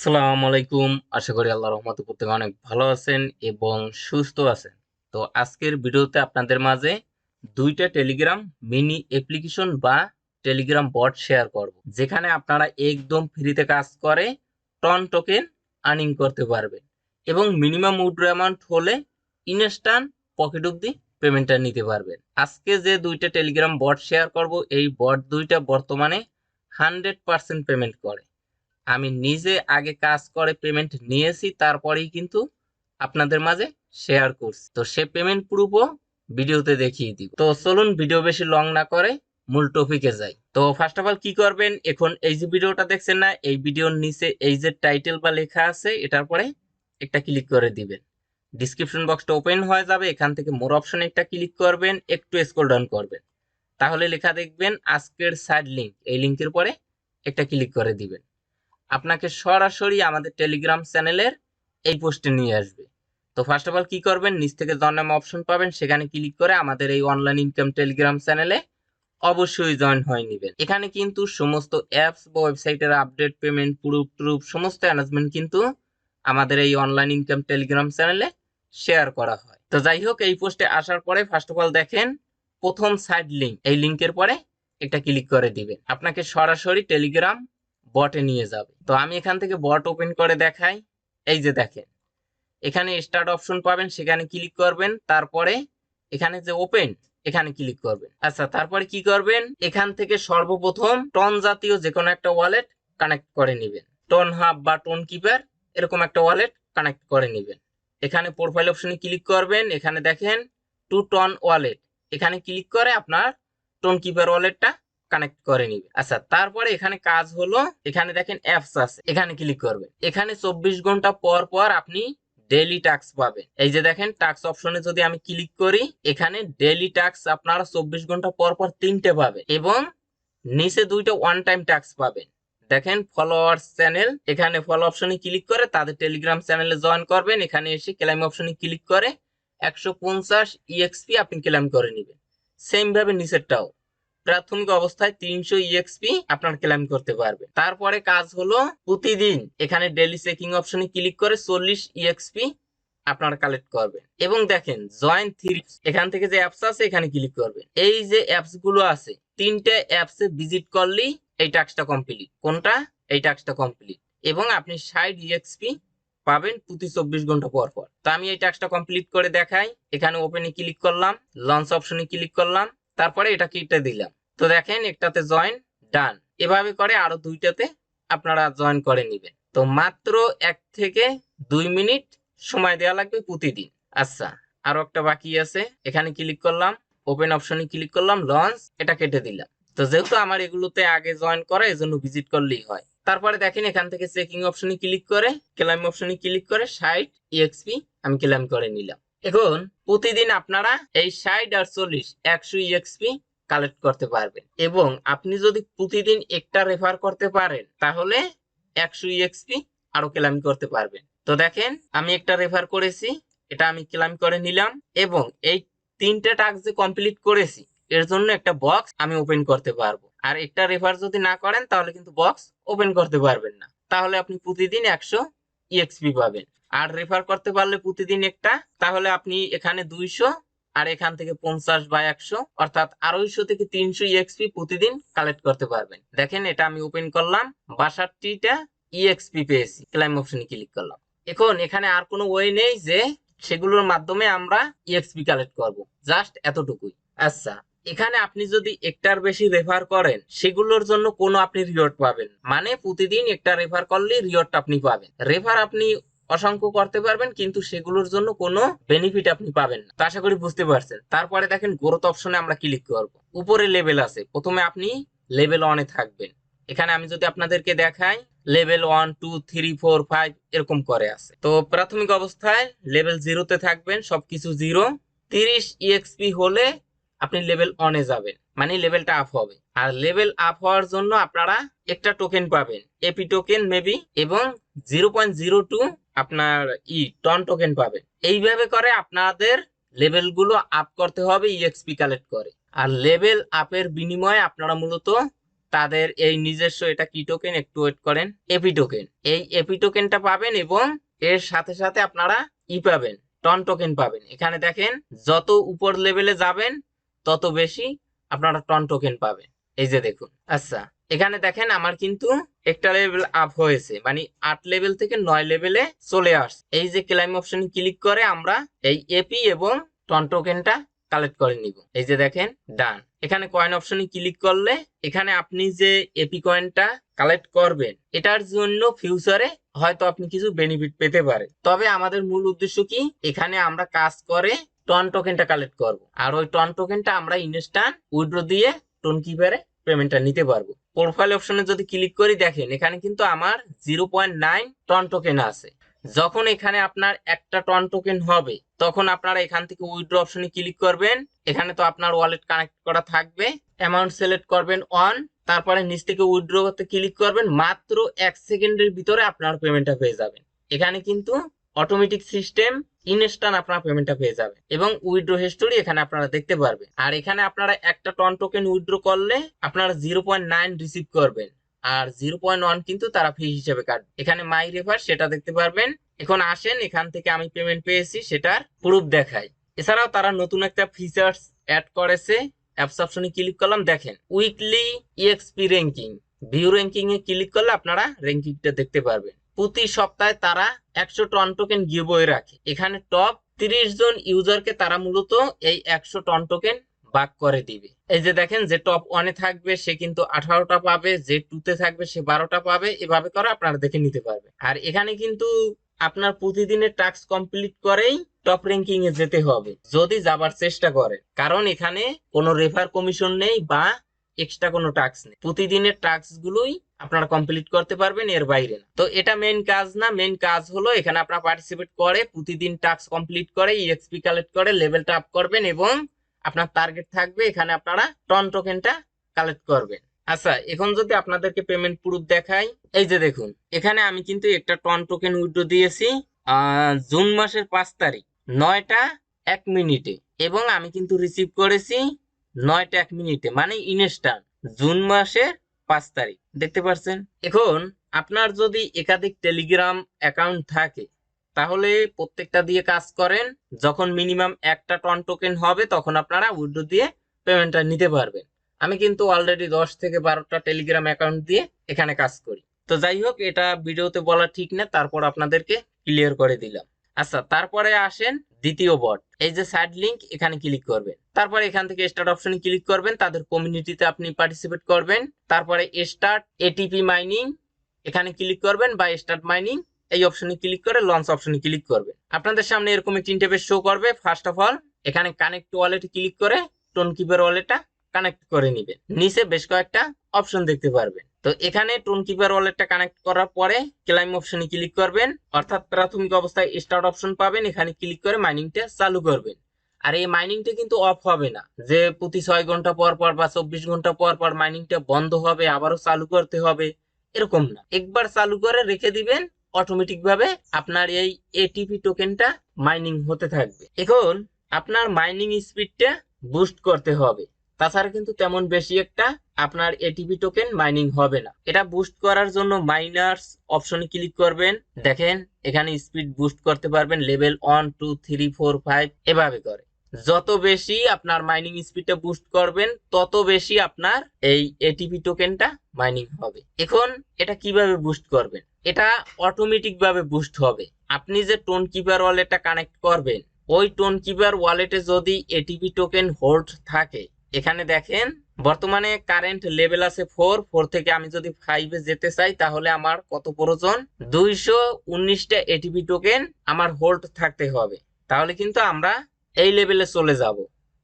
আসসালামু আলাইকুম। আশা করি আল্লাহর রহমতে প্রত্যেকে অনেক ভালো আছেন এবং সুস্থ আছেন। তো আজকের ভিডিওতে আপনাদের মাঝে দুইটা টেলিগ্রাম মিনি অ্যাপ্লিকেশন বা টেলিগ্রাম বট শেয়ার করব, যেখানে আপনারা একদম ফ্রিতে কাজ করে টন টোকেন আর্নিং করতে পারবেন এবং মিনিমাম উইথড্র অ্যামাউন্ট হলে ইনস্ট্যান্ট পকেট অব্দি পেমেন্টটা নিতে পারবেন। আজকে যে দুইটা টেলিগ্রাম বট শেয়ার করব, এই বট দুইটা বর্তমানে 100% পেমেন্ট করে। আমি নিজে আগে কাজ করে পেমেন্ট নিয়েছি, তারপরেই কিন্তু আপনাদের মাঝে শেয়ার করছি। তো সে পেমেন্ট প্রুফও ভিডিওতে দেখিয়ে দিব। তো চলুন ভিডিও বেশি লং না করে মূল টপিকে যাই। তো ফার্স্ট অফ অল কি করবেন, এখন এই যে ভিডিওটা দেখছেন না, এই ভিডিওর নিচে এই যে টাইটেল বা লেখা আছে, এটার পরে একটা ক্লিক করে দিবেন। ডিসক্রিপশন বক্সটা ওপেন হয়ে যাবে, এখান থেকে মোর অপশনে একটা ক্লিক করবেন, একটু স্ক্রল ডাউন করবেন, তাহলে লেখা দেখবেন আজকের সাইড লিংক। এই লিংকের পরে একটা ক্লিক করে দিবেন, আপনাকে সরাসরি আমাদের টেলিগ্রাম চ্যানেলের এই পোস্টে নিয়ে আসবে। তো ফার্স্ট অফ অল কি করবেন, নিচ থেকে জয়েন নামে অপশন পাবেন, সেখানে ক্লিক করে আমাদের এই অনলাইন ইনকাম টেলিগ্রাম চ্যানেলে অবশ্যই জয়েন হয়ে নেবেন। এখানে কিন্তু সমস্ত অ্যাপস বা ওয়েবসাইটের আপডেট, পেমেন্ট প্রুফ সমস্ত অ্যানাউন্সমেন্ট কিন্তু আমাদের এই অনলাইন ইনকাম টেলিগ্রাম চ্যানেলে শেয়ার করা হয়। তো যাই হোক, এই পোস্টে আসার পরে ফার্স্ট অফ অল দেখেন প্রথম সাইড লিংক, এই লিংকের পরে একটা ক্লিক করে দিবেন, আপনাকে সরাসরি টেলিগ্রাম বটে নিয়ে যাবে। তো আমি এখান থেকে বট ওপেন করে দেখাই। এই যে দেখেন, এখানে স্টার্ট অপশন পাবেন, সেখানে ক্লিক করবেন, তারপরে এখানে যে ওপেন, এখানে ক্লিক করবেন। আচ্ছা, তারপরে কি করবেন, এখান থেকে সর্বপ্রথম টন জাতীয় যে কোনো একটা ওয়ালেট কানেক্ট করে নেবেন। টন হাব বা টন কিপার এরকম একটা ওয়ালেট কানেক্ট করে নেবেন। এখানে প্রোফাইল অপশনে ক্লিক করবেন, এখানে দেখেন টু টন ওয়ালেট, এখানে ক্লিক করে আপনার টোন কিপার ওয়ালেটটা কানেক্ট করে নিবে। আচ্ছা, তারপরে এখানে কাজ হলো, এখানে দেখেন অ্যাপস আছে, এখানে ক্লিক করবেন। এখানে 24 ঘন্টা পর পর আপনি ডেইলি টাস্ক পাবেন। এই যে দেখেন টাস্ক অপশনে যদি আমি ক্লিক করি, এখানে ডেইলি টাস্ক আপনারা 24 ঘন্টা পর পর 3টে পাবেন এবং নিচে দুইটা ওয়ান টাইম টাস্ক পাবেন। দেখেন ফলোয়ার্স চ্যানেল, এখানে ফলো অপশনে ক্লিক করে তাদের টেলিগ্রাম চ্যানেলে জয়েন করবেন। এখানে এসে ক্লেম অপশনে ক্লিক করে 150 ইএক্সপি আপনি ক্লেম করে নেবেন। সেম ভাবে নিচেরটাও প্রাথমিক অবস্থায় 300 ইএক্সপি আপনার ক্লেম করতে পারবেন। তারপরে কাজ হলো প্রতিদিন এখানে ডেইলি চেকিং অপশনে ক্লিক করে 40 ইএক্সপি আপনারা কালেক্ট করবেন এবং দেখেন জয়েন থ্রি, এখান থেকে যে অ্যাপস আছে এখানে ক্লিক করবেন। এই যে অ্যাপস গুলো আছে, 3টে অ্যাপসে ভিজিট করলেই এই টাস্কটা কমপ্লিট। কোনটা? এই টাস্কটা কমপ্লিট এবং আপনি 60 ইএক্সপি পাবেন প্রতি 24 ঘন্টা পর পর। তো আমি এই টাস্কটা কমপ্লিট করে দেখাই। এখানে ওপেনে ক্লিক করলাম, লঞ্চ অপশনে ক্লিক করলাম, তারপরে এটা কেটে দিলাম। তো দেখেন একটাতে জয়েন ডান, এভাবে করে আরো দুইটাতে আপনারা জয়েন করে নেবেন। তো মাত্র 1 থেকে 2 মিনিট সময় দেওয়া লাগবে প্রতিদিন। আচ্ছা, আরো একটা বাকি আছে, এখানে ক্লিক করলাম, ওপেন অপশনে ক্লিক করলাম, লঞ্চ, এটা কেটে দিলাম। তো যেহেতু আমার এগুলোতে আগে জয়েন করা, এজন্য ভিজিট করলেই হয়। তারপরে দেখেন এখান থেকে চেকিং অপশনে ক্লিক করে ক্লেম অপশনে ক্লিক করে 60 ইএক্সপি আমি ক্লেম করে নিলাম। এখন প্রতিদিন আপনারা এই 60 আর 40 100 ইএক্সপি কালেক্ট করতে পারবেন এবং আপনি যদি প্রতিদিন একটা রেফার করতে পারেন তাহলে 100 ইএক্সপি আরো ক্লেম করতে পারবেন। তো দেখেন আমি একটা রেফার করেছি, এটা আমি ক্লেম করে নিলাম এবং এই 3টে টাস্ক যে কমপ্লিট করেছি এর জন্য একটা বক্স আমি ওপেন করতে পারবো। আর একটা রেফার যদি না করেন তাহলে কিন্তু বক্স ওপেন করতে পারবেন না। তাহলে আপনি প্রতিদিন 100 ইএক্সপি পাবেন। আর রেফার করতে পারলে প্রতিদিন একটা, তাহলে আপনি এখানে 200 আর এখান থেকে 50 বা 100 অর্থাৎ 250 থেকে 300 ইএক্সপি প্রতিদিন কালেক্ট করতে পারবেন। দেখেন এটা আমি ওপেন করলাম, 62টা ইএক্সপি পেয়েছি, ক্লেম অপশনে ক্লিক করলাম। এখন এখানে আর কোনো ওয়ে নেই যে সেগুলোর মাধ্যমে আমরা ইএক্সপি কালেক্ট করব, জাস্ট এতটুকুই। আচ্ছা, এখানে আপনি যদি একটার বেশি রেফার করেন সেগুলোর জন্য কোনো আপনি রিওয়ার্ড পাবেন, মানে প্রতিদিন একটা রেফার করলে রিওয়ার্ড আপনি পাবেন। রেফার আপনি অসংখ্য করতে পারবেন কিন্তু সেগুলোর জন্য কোনো বেনিফিট আপনি পাবেন না। তো আশা করি বুঝতে পারছেন। তারপরে দেখেন গ্রোথ অপশনে আমরা ক্লিক করব, উপরে লেভেল আছে, প্রথমে আপনি লেভেল 1 এ থাকবেন। এখানে আমি যদি আপনাদেরকে দেখাই, লেভেল 1 2 3 4 5 এরকম করে আছে। তো প্রাথমিক অবস্থায় লেভেল 0-তে থাকবেন, সবকিছু 0। 30 ইএক্সপি হলে আপনি লেভেল 1 এ যাবেন, মানে লেভেলটা আপ হবে। আর লেভেল আপ হওয়ার জন্য আপনারা একটা টোকেন পাবেন, এপি টোকেন মেবি, এবং 0.02 আপনার টন টোকেন পাবেন। এইভাবে করে আপনাদের লেভেল গুলো আপ করতে হবে ইএক্সপি কালেক্ট করে। আর লেভেল আপের বিনিময়ে আপনারা মূলত তাদের এই নিজস্ব এটা কি টোকেন, একটু ওয়েট করেন, এপি টোকেন। এই এপি টোকেনটা পাবেন এবং এর সাথে সাথে আপনারা পাবেন, টন টোকেন পাবেন। এখানে দেখেন যত উপর লেভেলে যাবেন তত বেশি আপনারা টন টোকেন পাবেন। এই যে দেখুন। আচ্ছা, এখানে দেখেন আমার কিন্তু একটা লেভেল আপ হয়েছে, মানে 8 লেভেল থেকে 9 লেভেলে চলে আসছে। এই যে ক্লাইম অপশনে ক্লিক করে আমরা এই এপি এবং টন টোকেনটা কালেক্ট করে নিব। এই যে দেখেন ডান। এখানে কয়েন অপশনে ক্লিক করলে এখানে আপনি যে এপি কয়েনটা কালেক্ট করবেন এটার জন্য ফিউচারে হয়তো আপনি কিছু বেনিফিট পেতে পারেন। তবে আমাদের মূল উদ্দেশ্য কি, এখানে আমরা কাজ করে টন টোকেনটা কালেক্ট করব, আর ওই টন টোকেনটা আমরা ইনস্ট্যান্ট উইথড্র দিয়ে টোন কিপারে পেমেন্টটা নিতে পারবো। প্রোফাইল অপশনে যদি ক্লিক করি দেখেন এখানে কিন্তু আমার 0.9 টন টোকেন আছে। যখন এখানে আপনার একটা টন টোকেন হবে তখন আপনারা এখান থেকে উইথড্র অপশনে ক্লিক করবেন। এখানে তো আপনার ওয়ালেট কানেক্ট করা থাকবে, অ্যামাউন্ট সিলেক্ট করবেন অন, তারপরে নিচ থেকে উইথড্র করতে ক্লিক করবেন। মাত্র 1 সেকেন্ডের ভিতরে আপনার পেমেন্টটা পেয়ে যাবেন। এখানে কিন্তু অটোমেটিক সিস্টেম ইনস্ট্যান্ট আপনার পেমেন্টটা পেয়ে যাবে এবং উইথড্র হিস্টোরি এখানে আপনারা দেখতে পারবেন। আর এখানে আপনারা একটা টন টোকেন উইথড্র করলে আপনারা 0.9 রিসিভ করবেন, আর 0.1 কিন্তু তারা ফি হিসেবে কাটবে। এখানে মাই রেফার সেটা দেখতে পারবেন। এখন আসেন এখান থেকে আমি পেমেন্ট পেয়েছি সেটার প্রুফ দেখাই। এছাড়াও তারা নতুন একটা ফিচার্স অ্যাড করেছে। অ্যাপস অপশনে ক্লিক করলাম, দেখেন weekly EXP ranking, view ranking এ ক্লিক করলে আপনারা র্যাঙ্কিংটা দেখতে পারবেন। প্রতি সপ্তাহে তারা 100 টন টোকেন গিভওয়ে রাখে। এখানে টপ 30 জন ইউজারকে তারা মূলত এই 100 টন টোকেন ভাগ করে দিবে। এই যে দেখেন যে টপ 1 এ থাকবে সে কিন্তু 18টা পাবে, যে 2 তে থাকবে সে 12টা পাবে। এভাবে করে আপনারা দেখে নিতে পারবে। আর এখানে কিন্তু আপনার প্রতিদিনের টাস্ক কমপ্লিট করেই টপ র্যাঙ্কিং এ যেতে হবে যদি যাবার চেষ্টা করেন, কারণ এখানে কোনো রেফার কমিশন নেই বা এক্সট্রা কোনো টাস্ক নেই। প্রতিদিনের টাস্ক গুলোই আপনারা কমপ্লিট করতে পারবেন, এর বাইরে না। তো এটা মেইন কাজ না, মেইন কাজ হলো এখানে আপনারা পার্টিসিপেট করে প্রতিদিন টাস্ক কমপ্লিট করে ইএক্সপি কালেক্ট করে লেভেলটা আপ করবেন এবং আপনার টার্গেট থাকবে এখানে আপনারা টন টোকেনটা কালেক্ট করবেন। আচ্ছা, এখন যদি আপনাদেরকে পেমেন্ট প্রুফ দেখাই, এই যে দেখুন এখানে আমি কিন্তু একটা টন টোকেন উইথড্র দিয়েছি জুন মাসের 5 তারিখ 9টা 1 মিনিটে এবং আমি কিন্তু রিসিভ করেছি 9টা 1 মিনিটে, মানে ইনস্ট্যান্ট জুন মাসের 5 তারিখ। দেখতে পাচ্ছেন। এখন আপনার যদি একাধিক টেলিগ্রাম অ্যাকাউন্ট থাকে তাহলে প্রত্যেকটা দিয়ে কাজ করেন। যখন মিনিমাম একটা টন টোকেন হবে তখন আপনারা উইথড্র দিয়ে পেমেন্টটা নিতে পারবেন। আমি কিন্তু অলরেডি 10 থেকে 12টা টেলিগ্রাম অ্যাকাউন্ট দিয়ে এখানে কাজ করি। তো যাই হোক, এটা ভিডিওতে বলা ঠিক না, তারপর আপনাদেরকে ক্লিয়ার করে দিলাম। আচ্ছা, তারপরে আসেন দ্বিতীয় বট। এই যে সাইড লিংক এখানে ক্লিক করবেন, তারপরে এখান থেকে স্টার্ট অপশনে ক্লিক করবেন, তাদের কমিউনিটিতে আপনি পার্টিসিপেট করবেন। তারপরে স্টার্ট এটিপি মাইনিং এখানে ক্লিক করবেন বা স্টার্ট মাইনিং এই অপশনে ক্লিক করে লঞ্চ অপশনে ক্লিক করবেন। আপনাদের সামনে এরকম একটি ইন্টারফেস শো করবে। ফার্স্ট অফ অল এখানে কানেক্ট ওয়ালেটে ক্লিক করে টোন কিপার ওয়ালেটটা কানেক্ট করে নেবেন। নিচে বেশ কয়েকটা অপশন দেখতে পারবেন। তো এখানে টোন কিপার ওয়ালেটটা কানেক্ট করার পরে ক্লাইম অপশনে ক্লিক করবেন, অর্থাৎ প্রাথমিক অবস্থায় স্টার্ট অপশন পাবেন, এখানে ক্লিক করে মাইনিংটা চালু করবেন। আর এই মাইনিংটা কিন্তু অফ হবে না, যে প্রতি 6 ঘন্টা পর পর বা 24 ঘন্টা পর পর মাইনিংটা বন্ধ হবে আবারও চালু করতে হবে, এরকম না। একবার চালু করে রেখে দিবেন, অটোমেটিক ভাবে আপনার এই এটিপি টোকেনটা মাইনিং হতে থাকবে। এখন আপনার মাইনিং স্পিডটা বুস্ট করতে হবে, তাছাড়া কিন্তু তেমন বেশি একটা আপনার এটিপি টোকেন মাইনিং হবে না। এটা বুস্ট করার জন্য মাইনার্স অপশনে ক্লিক করবেন। দেখেন এখানে স্পিড বুস্ট করতে পারবেন লেভেল 1 2 3 4 5 এভাবে করে। যত বেশি আপনার মাইনিং স্পিডটা বুস্ট করবেন তত বেশি আপনার এই এটিপি টোকেনটা মাইনিং হবে। এখন এটা কিভাবে বুস্ট করবেন? এটা অটোমেটিক ভাবে বুস্ট হবে। আপনি যে টোন কিপার ওয়ালেটটা কানেক্ট করবেন ওই টোন কিপার ওয়ালেটে যদি এটিপি টোকেন হোল্ড থাকে, এখানে দেখেন বর্তমানে কারেন্ট লেভেল আছে 4 থেকে আমি যদি 5 এ যেতে চাই তাহলে আমার কত প্রয়োজন? 219টা এটিপি টোকেন আমার হোল্ড থাকতে হবে। তাহলে কিন্তু আমরা এই লেভেলে চলে যাব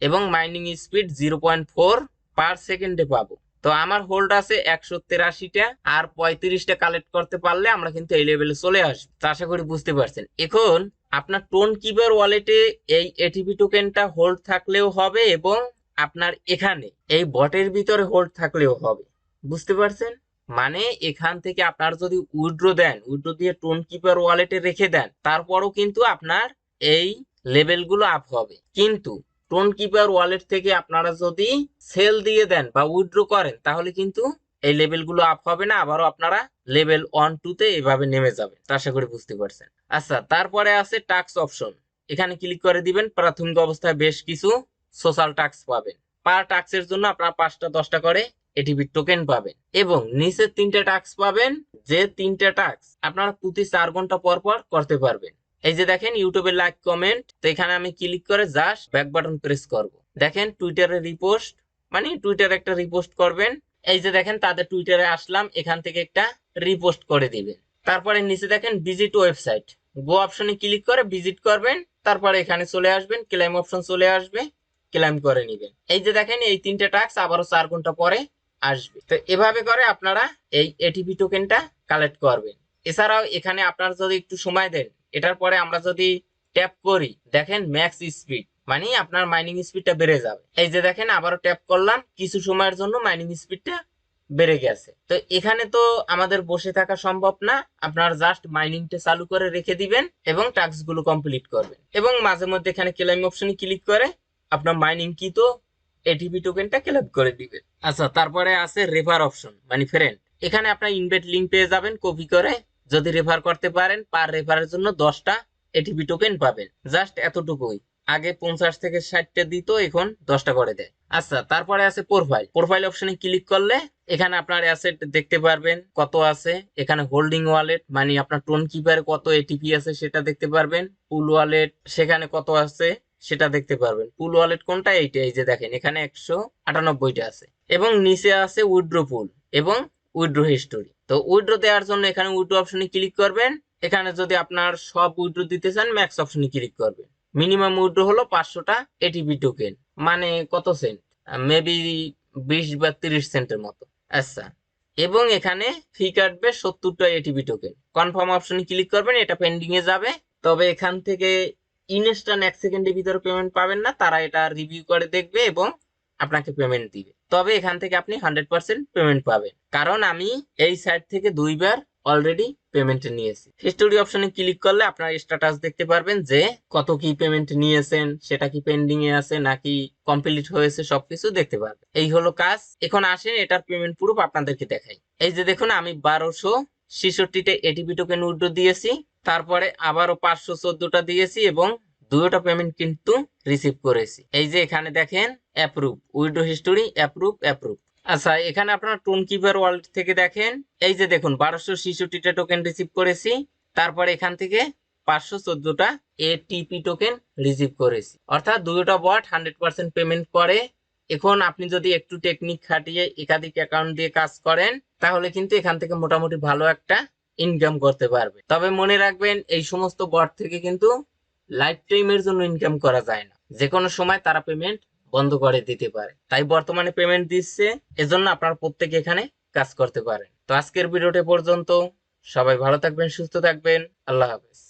এবং মাইনিং স্পিড 0.4 পার সেকেন্ডে পাবো। তো আমার হোল্ড আছে 183টা, আর 35টা কালেক্ট করতে পারলে আমরা কিন্তু এই লেভেলে চলে আসবো। আশা করি বুঝতে পারছেন। এখন আপনার টোন কিপার ওয়ালেটে এই এটিপি টোকেনটা হোল্ড থাকলেও হবে এবং আপনার এখানে এই বটের ভিতরে হোল্ড থাকলেও হবে। বুঝতে পারছেন? মানে এখান থেকে আপনার যদি উইথড্র দেন, উইথড্র দিয়ে টোন কিপার ওয়ালেটে রেখে দেন, তারপরও কিন্তু আপনার এই লেভেলগুলো আপ হবে। কিন্তু টোন কিপার ওয়ালেট থেকে আপনারা যদি সেল দিয়ে দেন বা উইথড্র করেন তাহলে কিন্তু এই লেভেলগুলো আপ হবে না, আবারও আপনারা লেভেল 1 2 তে এভাবে নেমে যাবেন। আশা করি বুঝতে পারছেন। আচ্ছা, তারপরে আছে টাস্ক অপশন। এখানে ক্লিক করে দিবেন। প্রাথমিক অবস্থায় বেশ কিছু সোশ্যাল টাস্ক পাবেন। পার টাস্কের জন্য আপনারা 5টা 10টা করে এটিপি টোকেন পাবেন এবং নিচে 3টে টাস্ক পাবেন, যে 3টে টাস্ক আপনারা প্রতি 4 ঘন্টা পর পর করতে পারবেন। এই যে দেখেন ইউটিউবের লাইক কমেন্ট, তো এখানে আমি ক্লিক করে জাস্ট ব্যাক বাটন প্রেস করব। দেখেন টুইটারে রিপোস্ট, মানে টুইটারে একটা রিপোস্ট করবেন। এই যে দেখেন তাদের টুইটারে আসলাম, এখান থেকে একটা রিপোস্ট করে দিবেন। তারপরে নিচে দেখেন ভিজিট ওয়েবসাইট, গো অপশনে ক্লিক করে ভিজিট করবেন। তারপরে এখানে চলে আসবেন, ক্লেম অপশন চলে আসবে, ক্লেম করে নেবেন। এই যে দেখেন এই 3টে টাস্ক আবারও 4 ঘন্টা পরে আসবে। তো এভাবে করে আপনারা এই এটিপি টোকেনটা কালেক্ট করবেন। এছাড়াও এখানে আপনারা যদি একটু সময় দেন, এটার পরে আমরা যদি ট্যাপ করি, দেখেন ম্যাক্স স্পিড, মানে আপনার মাইনিং স্পিডটা বেড়ে যাবে। এই যে দেখেন আবারও ট্যাপ করলাম, কিছু সময়ের জন্য মাইনিং স্পিডটা বেড়ে গেছে। তো এখানে তো আমাদের বসে থাকা সম্ভব না, আপনার জাস্ট মাইনিংটা চালু করে রেখে দিবেন এবং টাস্ক গুলো কমপ্লিট করবেন এবং মাঝে মধ্যে এখানে ক্লেম অপশনে ক্লিক করে আপনার মাইনিং কি তো এটিপি টোকেনটা ক্লেম করে দিবেন। আচ্ছা, তারপরে আছে রেফার অপশন, মানে ফ্রেন্ড। এখানে আপনার ইনভাইট লিংক পেয়ে যাবেন কপি করে, যদি রেফার করতে পারেন পার রেফারের জন্য 10টা এটিপি টোকেন পাবেন। জাস্ট এতটুকুই। আগে 50 থেকে 60টা দিত, এখন 10টা করে দেয়। আচ্ছা, তারপরে আছে প্রোফাইল। প্রোফাইল অপশনে ক্লিক করলে এখানে আপনার অ্যাসেট দেখতে পারবেন কত আছে। এখানে হোল্ডিং ওয়ালেট, মানে আপনার টোন কিপারে কত এটিপি আছে সেটা দেখতে পারবেন। পুল ওয়ালেট সেখানে কত আছে সেটা দেখতে পারবেন। পুল ওয়ালেট কোনটা, এইটা। এই যে দেখেন এখানে 198টা আছে এবং নিচে আছে উইথড্র পুল এবং উইথড্র হিস্টোরি। তো উইথড্র দেওয়ার জন্য এখানে উইথড্র অপশনে ক্লিক করবেন। এখানে যদি আপনার সব উইথড্র দিতে চান ম্যাক্স অপশনে ক্লিক করবেন। মিনিমাম উইথড্র হলো 500টা এটিপি টোকেন, মানে কত সেন্ট, মেবি 20 বা 30 সেন্টের মতো। আচ্ছা, এবং এখানে ফি কাটবে 70টা এটিপি টোকেন। কনফার্ম অপশনে ক্লিক করবেন, এটা পেন্ডিং এ যাবে। তবে এখান থেকে ইনস্ট্যান্ট 1 সেকেন্ডের ভিতরে পেমেন্ট পাবেন না, তারা এটা রিভিউ করে দেখবে এবং আপনাকে পেমেন্ট দিবে। তবে এখান থেকে আপনি 100% পেমেন্ট পাবেন, কারণ আমি এই সাইট থেকে 2বার অলরেডি পেমেন্ট নিয়েছি। হিস্টোরি অপশনে ক্লিক করলে আপনার স্ট্যাটাস দেখতে পারবেন যে কত কি পেমেন্ট নিয়েছেন, সেটা কি পেন্ডিং এ আছে নাকি কমপ্লিট হয়েছে, সবকিছু দেখতে পারবেন। এই হলো কাজ। এখন আসেন এটার পেমেন্ট প্রুফ আপনাদেরকে দেখাই। এই যে দেখুন আমি 1266টা এটিপি টোকেন উইথড্র দিয়েছি, তারপরে আবারও 514টা দিয়েছি এবং 2টা পেমেন্ট কিন্তু রিসিভ করেছি। এই যে এখানে দেখেন approve, withdraw history approve approve. আচ্ছা, এখানে আপনার টোন কিপার ওয়ালেট থেকে দেখেন, এই যে দেখুন 1266টা টোকেন রিসিভ করেছি, তারপরে এখান থেকে 514টা এটিপি টোকেন রিসিভ করেছি। অর্থাৎ 2টা বট 100% পেমেন্ট করে। এখন আপনি যদি একটু টেকনিক খাটিয়ে একাধিক অ্যাকাউন্ট দিয়ে কাজ করেন, তাহলে কিন্তু এখান থেকে মোটামুটি ভালো একটা ইনকাম করতে পারবে। তবে মনে রাখবেন এই সমস্ত বট থেকে কিন্তু লাইফ টাইমের জন্য ইনকাম করা যায় না, যে কোনো সময় তারা পেমেন্ট বন্ধ করে দিতে পারে। তাই বর্তমানে পেমেন্ট দিচ্ছে, এজন্য আপনারা প্রত্যেকে এখানে কাজ করতে পারেন। তো আজকের ভিডিওটি পর্যন্ত। সবাই ভালো থাকবেন, সুস্থ থাকবেন। আল্লাহ হাফেজ।